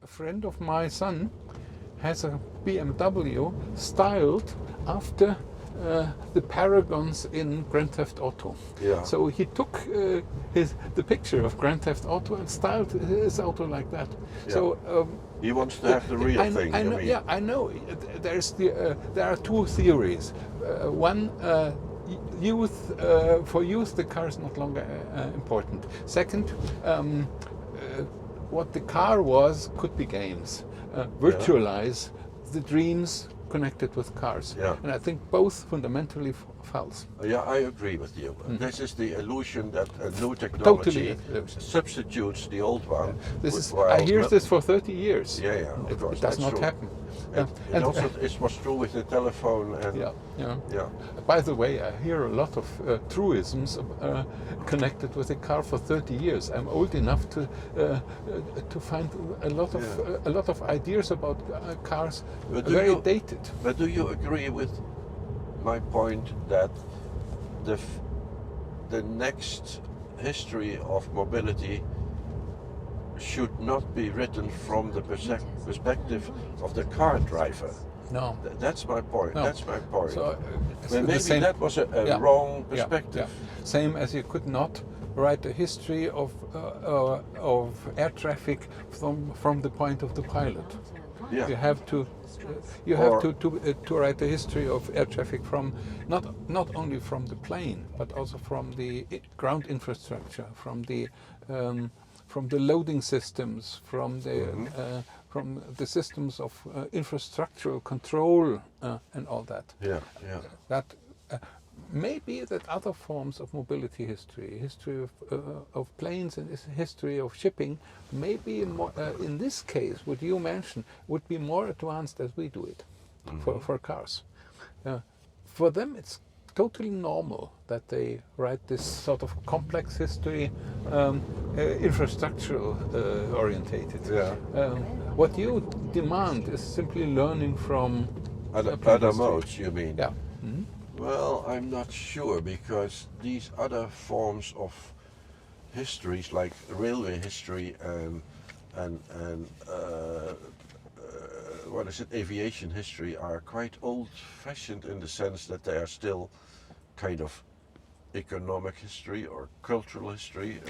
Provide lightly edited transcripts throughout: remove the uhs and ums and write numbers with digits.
a friend of my son has a BMW styled after the paragons in Grand Theft Auto. Yeah. So he took the picture of Grand Theft Auto and styled his auto like that. Yeah. So He wants to have the real thing. I know, you mean. yeah, I know. There are two theories. One, for youth, the car is not longer important. Second, what the car was could be games. Virtualize the dreams connected with cars. Yeah. And I think both fundamentally false. Yeah, I agree with you. This is the illusion that a new technology Totally. substitutes the old one. I hear this for 30 years. Yeah, yeah, of course, It does that's not true. happen. It was true with the telephone. And Yeah. By the way, I hear a lot of truisms connected with a car for 30 years. I'm old enough to find a lot of ideas about cars very dated. But do you agree with my point that the next history of mobility should not be written from the perspective of the car driver? No. That's my point. No. That's my point. So, maybe that was a wrong perspective. Yeah. Same as you could not write a history of air traffic from the point of the pilot. Yeah. You have to write a history of air traffic from not only from the plane but also from the ground infrastructure, from the loading systems, from the systems of infrastructural control and all that. Yeah, yeah. That maybe that other forms of mobility history of planes and history of shipping, maybe more, in this case, what you mentioned, would be more advanced as we do it for cars. For them, it's totally normal that they write this sort of complex history, infrastructural orientated. Yeah. What you demand is simply learning from Other modes, you mean? Yeah. Well, I'm not sure, because these other forms of histories, like railway history and what is it, aviation history, are quite old-fashioned in the sense that they are still kind of economic history or cultural history,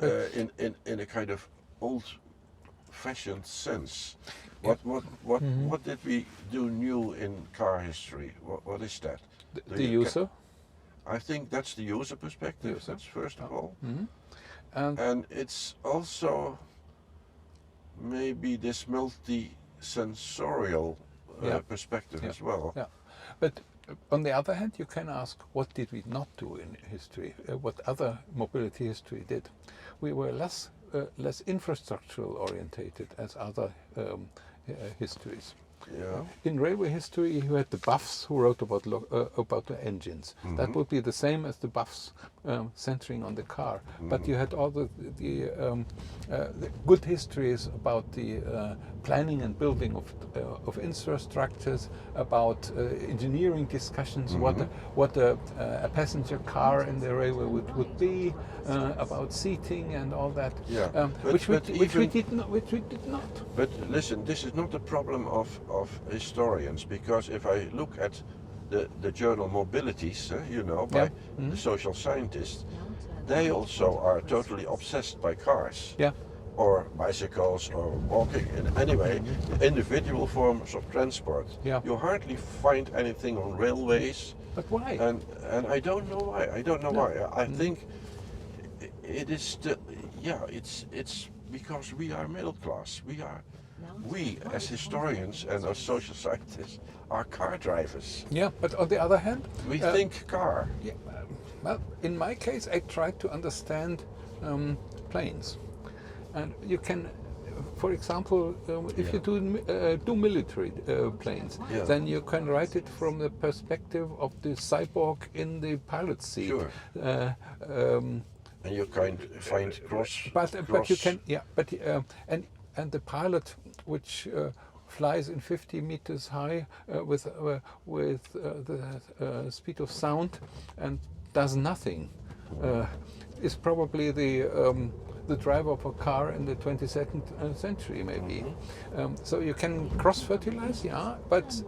in a kind of old-fashioned sense. What did we do new in car history? What is that? The user? I think that's the user perspective. That's first of all. Mm-hmm. And it's also maybe this multi-sensorial perspective as well. Yeah. But on the other hand, you can ask, what did we not do in history? What other mobility history did? We were less infrastructural orientated as other histories. Yeah. In railway history, you had the buffs who wrote about the engines. That would be the same as the buffs centering on the car. But you had all the good histories about the planning and building of infrastructures, about engineering discussions, what a passenger car in the railway would be, about seating and all that. Yeah. Which we did not. But listen, this is not a problem of historians, because if I look at the journal Mobilities, by the social scientists, they also are totally obsessed by cars. Yeah. Or bicycles or walking. Anyway, individual forms of transport. Yeah. You hardly find anything on railways. But why? And I don't know why. I think it is it's because we are middle class. We as historians and as social scientists are car drivers. Yeah, but on the other hand, we think car. Yeah, well, in my case, I tried to understand planes, and you can, for example, if you do military planes, then you can write it from the perspective of the cyborg in the pilot's seat. Sure. And you can find cross. But you can, and the pilot, which flies in 50 meters high with the speed of sound and does nothing, is probably the driver of a car in the 22nd century, maybe. So you can cross-fertilize, yeah, but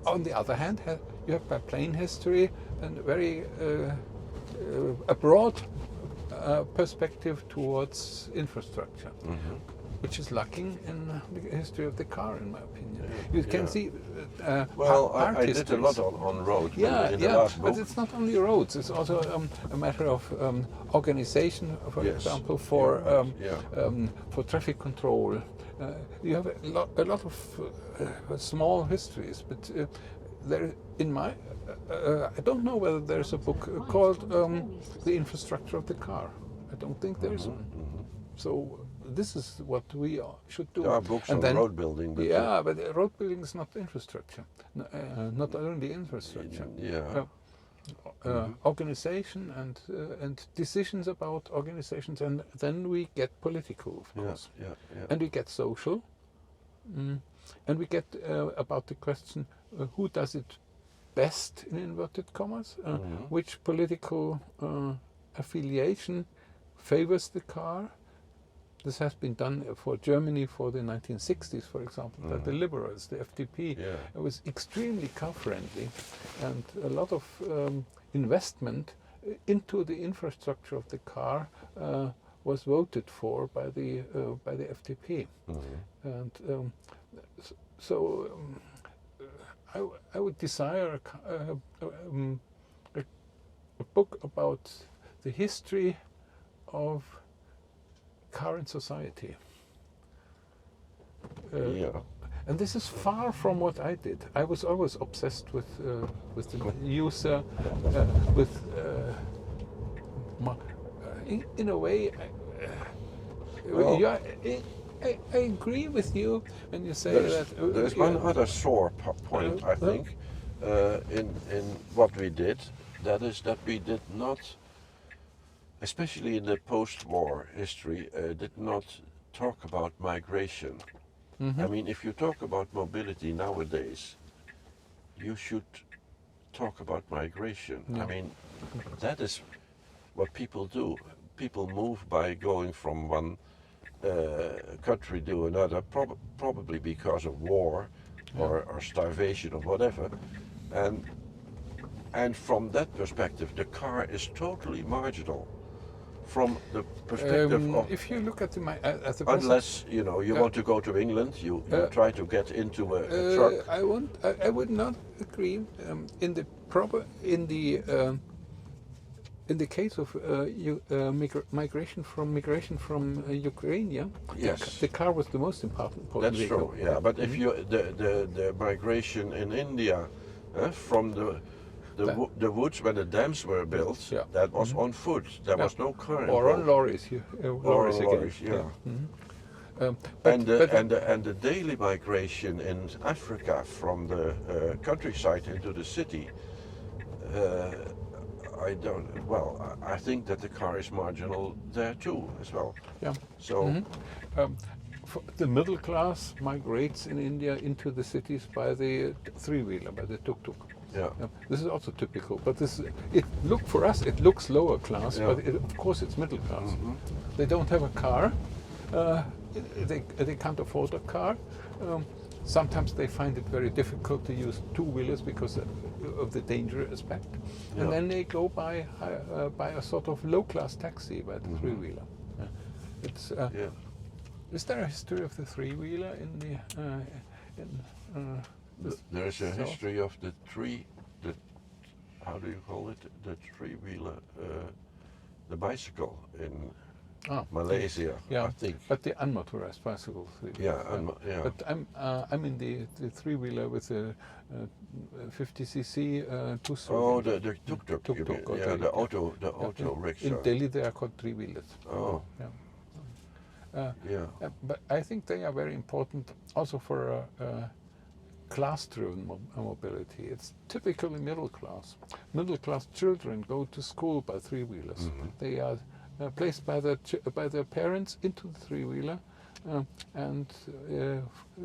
on the other hand, you have by plane history and very a broad perspective towards infrastructure, which is lacking in the history of the car, in my opinion. You can see well, part I did a lot on roads in the last book. but it's not only roads, it's also a matter of organization, for example, for traffic control. You have a lot of small histories, but there, in my, I don't know whether there's a book called The Infrastructure of the Car. I don't think there is one. So this is what we should do. There are books on road building. But but road building is not infrastructure. Not only infrastructure. Organization and decisions about organizations, and then we get political, of course. And we get social. And we get about the question, who does it best, in inverted commas, which political affiliation favors the car. This has been done for Germany for the 1960s, for example, that the liberals, the FDP, was extremely car-friendly, and a lot of investment into the infrastructure of the car was voted for by the FDP. And so I would desire a book about the history of car in society. And this is far from what I did. I was always obsessed with the user, in a way. I agree with you when you say there's one other sore point, I think, in what we did. That is that we did not, especially in the post-war history, did not talk about migration. I mean, if you talk about mobility nowadays, you should talk about migration. I mean, that is what people do. People move by going from one country to another, probably because of war or starvation or whatever. And from that perspective, the car is totally marginal. From the perspective of, if you look at the unless you want to go to England, you try to get into a truck. I would not agree. In the case of migration from Ukraine, the car was the most important That's vehicle. true. Yeah, but if you the migration in India from the woods when the dams were built, that was on foot. There was no car. Or on lorries. Lorries again. And the daily migration in Africa from the countryside into the city. I think that the car is marginal there too, as well. So, the middle class migrates in India into the cities by the three-wheeler, by the tuk-tuk. This is also typical, but for us it looks lower class, but of course it's middle class. They don't have a car. They can't afford a car. Sometimes they find it very difficult to use two-wheelers because of the danger aspect. And then they go by a sort of low-class taxi, by the three-wheeler. Is there a history of the three-wheeler in the... there is a history of the how do you call it? The three-wheeler, the bicycle in Malaysia, I think. But the unmotorized bicycle. But I'm in the three-wheeler with a 50cc two-stroke. Oh, the tuk-tuk. The auto rickshaw. In Delhi, they are called three-wheelers. Oh. But I think they are very important also for class-driven mobility. It's typically middle class. Middle class children go to school by three-wheelers. They are placed by their parents into the three-wheeler and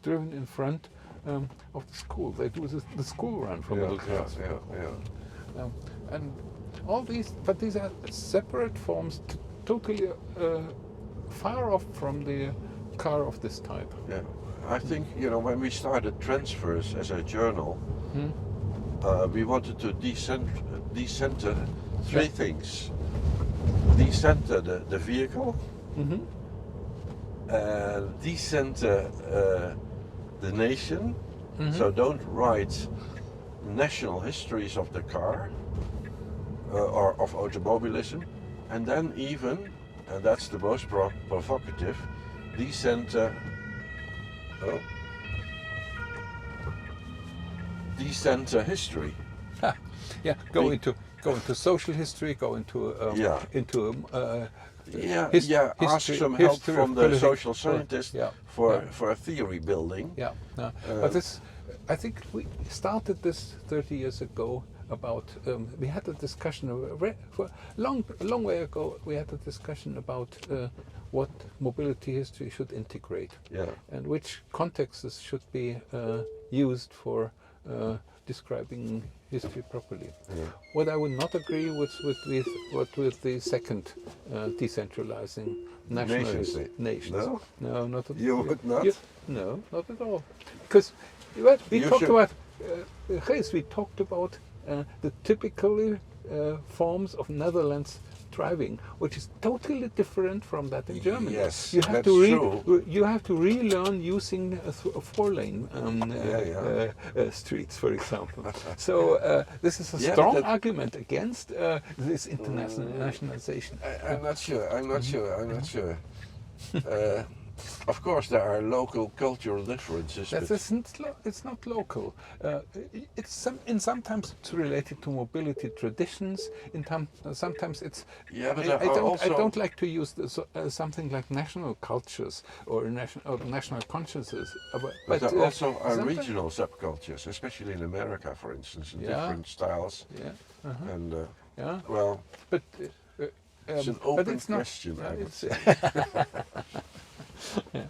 driven in front of the school. They do the school run for middle class. And all these, but these are separate forms, totally far off from the car of this type. Yeah, I think when we started Transfers as a journal, we wanted to decenter three things: decenter the vehicle, decenter the nation. So don't write national histories of the car or of automobilism, and then even, and that's the most provocative, decenter history. Yeah, go into social history, go into ask some help history from of the politics. social scientist Yeah, for a theory building. Yeah, but this, I think we started this 30 years ago about. We had a discussion for a long way ago. We had a discussion about what mobility history should integrate, and which contexts should be used for describing history properly. What I would not agree with the second decentralizing nationalism. Nations. No, not at all. You would not? No, not at all. Because we talked about the typical forms of Netherlands driving, which is totally different from that in Germany. Yes, you have that's to true. You have to relearn using a four-lane streets, for example. So this is a strong argument against this internationalization. I'm not sure. Of course, there are local cultural differences. It's not local. Sometimes it's related to mobility traditions. Sometimes it's. Yeah, but I don't like to use something like national cultures or national consciousness. But there also are regional subcultures, especially in America, for instance, in different styles. Yeah. And well, but it's an open question. I would say. Yeah.